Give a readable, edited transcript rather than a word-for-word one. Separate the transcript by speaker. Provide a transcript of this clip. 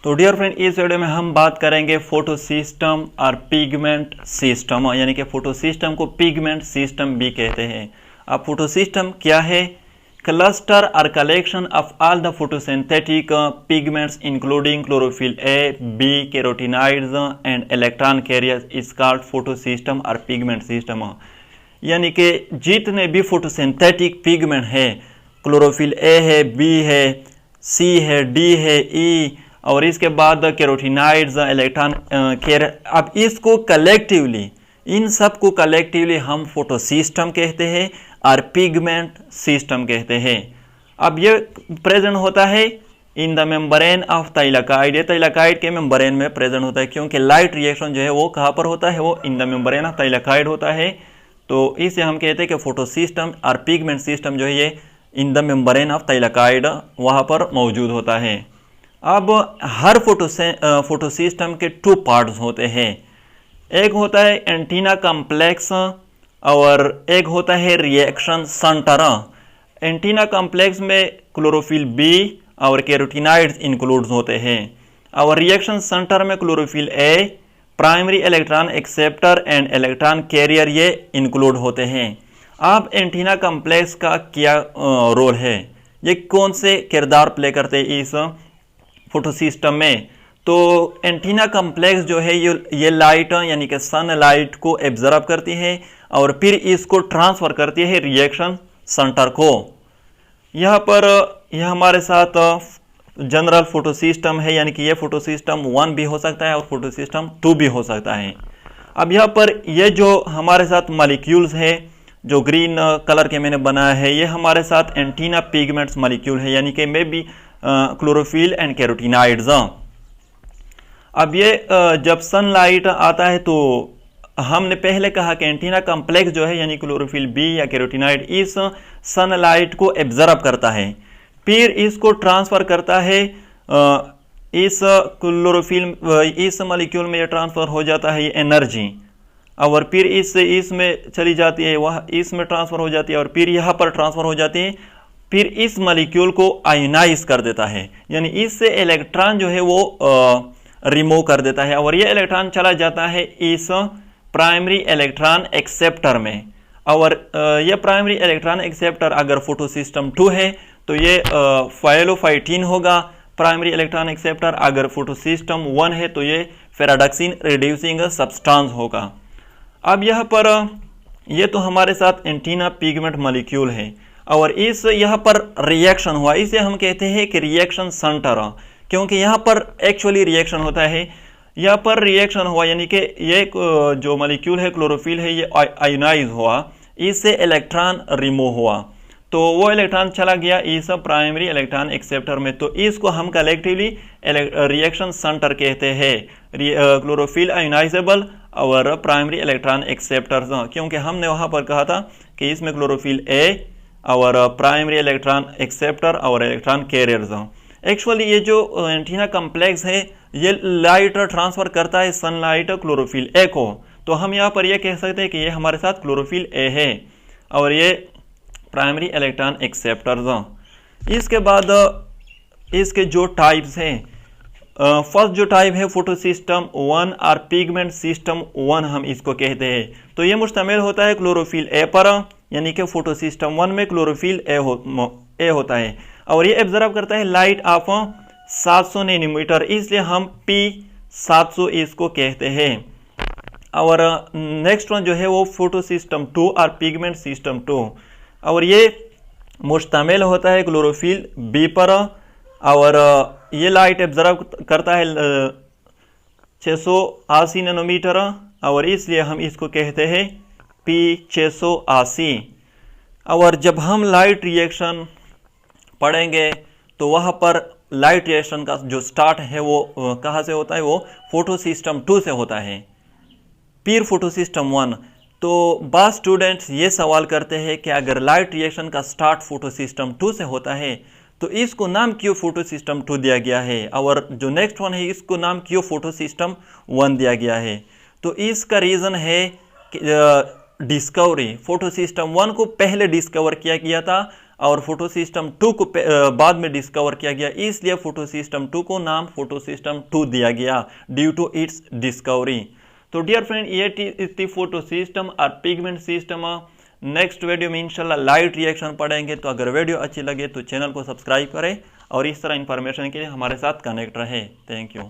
Speaker 1: तो dear friend, इस video में हम बात करेंगे फोटो सिस्टम और पिगमेंट सिस्टम, यानी कि फोटो सिस्टम को पिगमेंट सिस्टम भी कहते हैं। अब फोटो सिस्टम क्या है? क्लस्टर और collection of all the photosynthetic pigments including chlorophyll A, B, carotenoids and electron carriers is called photo system और पिगमेंट सिस्टम। यानी कि जितने भी फोटोसिंथेटिक पिगमेंट है, क्लोरोफिल ए है, बी है, सी है, डी है, ई, और इसके बाद कैरोटीनॉइड्स, इलेक्ट्रॉन कैर, अब इसको कलेक्टिवली, इन सब को कलेक्टिवली हम फोटो सिस्टम कहते हैं और पिगमेंट सिस्टम कहते हैं। अब ये प्रेजेंट होता है in the membrane of thylakoid. ये थाइलाकॉइड के मेम्ब्रेन में प्रेजेंट होता है, क्योंकि लाइट रिएक्शन जो है वो कहाँ पर होता है? वो in the membrane of thylakoid होता है। तो इसे हम कहते हैं कि फोटो सिस्टम और पिगमेंट सिस्टम जो है ये in the membrane of thylakoid वहाँ पर मौजूद होता है। अब हर फोटो सिस्टम के टू पार्ट्स होते हैं। एक होता है एंटीना कॉम्प्लेक्स और एक होता है रिएक्शन सेंटर। एंटीना कॉम्प्लेक्स में क्लोरोफिल बी और कैरोटीनॉइड्स इंक्लूड होते हैं, और रिएक्शन सेंटर में chlorophyll A, primary electron acceptor and electron carrier ये इंक्लूड होते हैं। अब एंटीना कॉम्प्लेक्स का क्या रोल है? ये कौन से किरदार प्ले करते हैं इस फोटो सिस्टम में? तो एंटीना कॉम्प्लेक्स जो है ये लाइट यानी कि सन लाइट को एब्जॉर्ब करती है और फिर इसको ट्रांसफर करती है रिएक्शन सेंटर को। यहाँ पर यह हमारे साथ जनरल फोटो सिस्टम है, यानी कि ये फोटो सिस्टम 1 भी हो सकता है और फोटो सिस्टम 2 भी हो सकता है। अब यहाँ पर ये जो हमारे साथ मॉलिक्यूल्स है, जो ग्रीन कलर के मैंने बनाया है, ये हमारे साथ एंटीना पिगमेंट्स मॉलिक्यूल है, यानी कि may be chlorophyll and carotenoids. अब ये जब सनलाइट आता है तो हमने पहले कहा कि एंटीना कॉम्प्लेक्स जो है यानी क्लोरोफिल बी या कैरोटीनॉइड इस सनलाइट को एब्जॉर्ब करता है, फिर इसको ट्रांसफर करता है इस क्लोरोफिल, इस मॉलिक्यूल में ये ट्रांसफर हो जाता है ये एनर्जी, और फिर इसमें चली जाती है, वह इसमें ट्रांसफर हो जाती है और फिर यहाँ पर ट्रांसफर हो जाती है, फिर इस मॉलिक्यूल को आयोनाइज कर देता है, यानी इससे इलेक्ट्रॉन जो है वो रिमूव कर देता है, और ये इलेक्ट्रॉन चला जाता है इस प्राइमरी इलेक्ट्रॉन एक्सेप्टर में। और ये प्राइमरी इलेक्ट्रॉन एक्सेप्टर अगर फोटो सिस्टम 2 है तो ये फाइलोफाइटिन होगा प्राइमरी इलेक्ट्रॉन एक्सेप्टर, अगर फोटो सिस्टम 1 है तो ये फेराडक्सिन रिड्यूसिंग सब्सटेंस होगा। अब यहाँ पर ये तो हमारे साथ एंटीना पिगमेंट मॉलिक्यूल है, और इस यहाँ पर रिएक्शन हुआ, इसे हम कहते हैं कि रिएक्शन सेंटर, क्योंकि यहाँ पर एक्चुअली रिएक्शन होता है। यहाँ पर रिएक्शन हुआ यानी कि ये जो मॉलिक्यूल है क्लोरोफिल है ये आयोनाइज हुआ, इससे इलेक्ट्रॉन रिमूव हुआ, तो वो इलेक्ट्रॉन चला गया इस प्राइमरी इलेक्ट्रॉन एक्सेप्टर में, तो इसको हम कलेक्टिवली रिएक्शन सेंटर कहते हैं, क्लोरोफिल आयोनाइजेबल और प्राइमरी इलेक्ट्रॉन एक्सेप्टर्स, क्योंकि हमने वहाँ पर कहा था कि इसमें क्लोरोफिल ए और प्राइमरी इलेक्ट्रॉन एक्सेप्टर और इलेक्ट्रॉन कैरियर्स। एक्चुअली ये जो एंटीना कॉम्प्लेक्स है ये लाइट ट्रांसफर करता है सनलाइट क्लोरोफिल ए को, तो हम यहाँ पर ये कह सकते हैं कि ये हमारे साथ क्लोरोफिल ए है और ये प्राइमरी इलेक्ट्रॉन एक्सेप्टर्स। इसके बाद इसके जो टाइप्स हैं, फर्स्ट जो टाइप है फोटो सिस्टम 1 और पिगमेंट सिस्टम 1 हम इसको कहते हैं। तो ये मुश्तमिल होता है क्लोरोफिल ए पर, यानी कि फोटो सिस्टम 1 में क्लोरोफिल ए होता है, और ये एब्जॉर्ब करता है लाइट ऑफ 700 नैनोमीटर, इसलिए हम P700 इसको कहते हैं। और नेक्स्ट वन जो है वो फोटो सिस्टम 2 और पिगमेंट सिस्टम 2, और ये मुश्तमिल होता है क्लोरोफिल बी पर, और ये लाइट एब्जॉर्ब करता है 680 नैनोमीटर, और इसलिए हम इसको कहते हैं P680। और जब हम लाइट रिएक्शन पढ़ेंगे तो वहाँ पर लाइट रिएक्शन का जो स्टार्ट है वो कहाँ से होता है? वो फोटो सिस्टम 2 से होता है, फिर फोटो सिस्टम 1। तो बाद स्टूडेंट्स ये सवाल करते हैं कि अगर लाइट रिएक्शन का स्टार्ट फोटो सिस्टम 2 से होता है तो इसको नाम क्यों फोटो सिस्टम 2 दिया गया है, और जो नेक्स्ट वन है इसको नाम क्यों फोटो सिस्टम 1 दिया गया है? तो इसका रीज़न है कि डिस्कवरी, फोटो सिस्टम 1 को पहले डिस्कवर किया गया था और फोटो सिस्टम 2 को बाद में डिस्कवर किया गया, इसलिए फोटो सिस्टम 2 को नाम फोटो सिस्टम 2 दिया गया ड्यू टू इट्स डिस्कवरी। तो डियर फ्रेंड, ये थी फोटो सिस्टम और पिगमेंट सिस्टम। नेक्स्ट वीडियो में इंशाल्लाह लाइट रिएक्शन पढ़ेंगे। तो अगर वीडियो अच्छी लगे तो चैनल को सब्सक्राइब करें और इस तरह इंफॉर्मेशन के लिए हमारे साथ कनेक्ट रहे। Thank you.